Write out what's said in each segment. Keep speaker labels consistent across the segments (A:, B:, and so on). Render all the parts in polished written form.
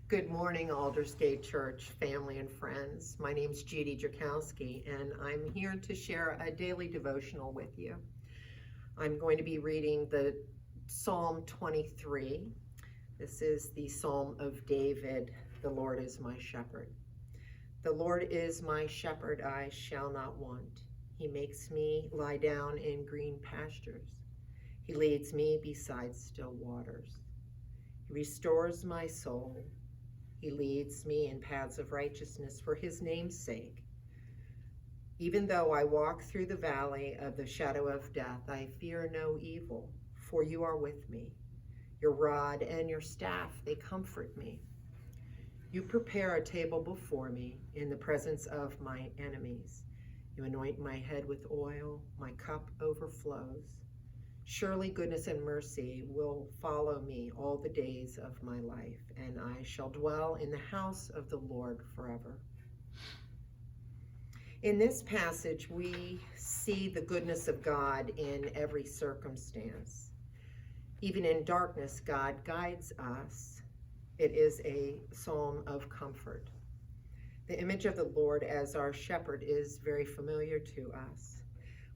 A: Good morning, Aldersgate Church family and friends. My name's Judy Jurkowski, and I'm here to share a daily devotional with you. I'm going to be reading the Psalm 23. This is the Psalm of David. The Lord is my shepherd. The Lord is my shepherd, I shall not want. He makes me lie down in green pastures. He leads me beside still waters. He restores my soul. He leads me in paths of righteousness for his name's sake. Even though I walk through the valley of the shadow of death, I fear no evil, for you are with me. Your rod and your staff, they comfort me. You prepare a table before me in the presence of my enemies. You anoint my head with oil, my cup overflows. Surely goodness and mercy will follow me all the days of my life, and I shall dwell in the house of the Lord forever. In this passage, we see the goodness of God in every circumstance. Even in darkness, God guides us. It is a psalm of comfort. The image of the Lord as our shepherd is very familiar to us.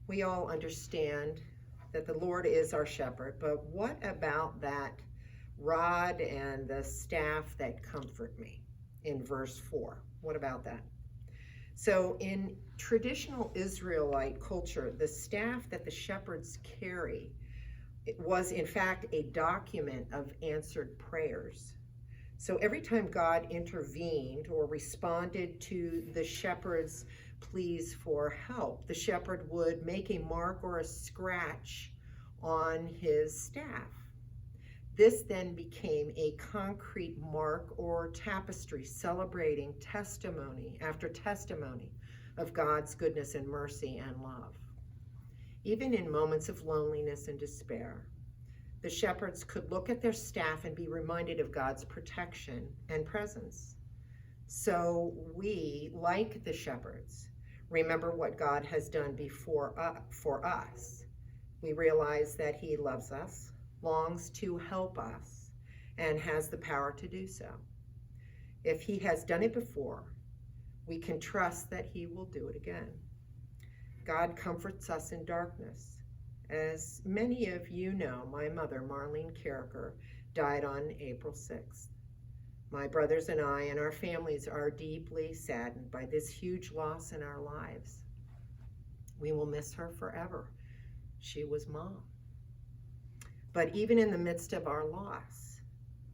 A: We all understand that the Lord is our shepherd, but what about that rod and the staff that comfort me in verse 4? What about that? So in traditional Israelite culture, the staff that the shepherds carry, it was in fact a document of answered prayers. So every time God intervened or responded to the shepherd's pleas for help, the shepherd would make a mark or a scratch on his staff. This then became a concrete mark or tapestry celebrating testimony after testimony of God's goodness and mercy and love. Even in moments of loneliness and despair, the shepherds could look at their staff and be reminded of God's protection and presence. So we, like the shepherds, remember what God has done for us. We realize that he loves us, longs to help us, and has the power to do so. If he has done it before, we can trust that he will do it again. God comforts us in darkness. As many of you know, my mother, Marlene Carricker, died on April 6th. My brothers and I and our families are deeply saddened by this huge loss in our lives. We will miss her forever. She was Mom. But even in the midst of our loss,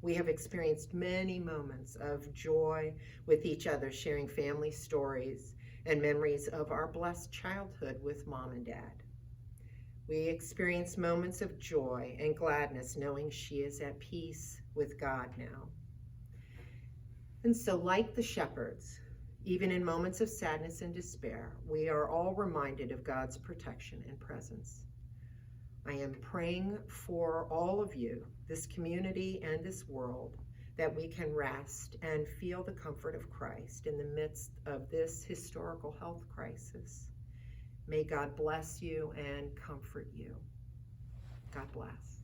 A: we have experienced many moments of joy with each other, sharing family stories and memories of our blessed childhood with Mom and Dad. We experience moments of joy and gladness knowing she is at peace with God now. And so, like the shepherds, even in moments of sadness and despair, we are all reminded of God's protection and presence. I am praying for all of you, this community and this world, that we can rest and feel the comfort of Christ in the midst of this historical health crisis. May God bless you and comfort you. God bless.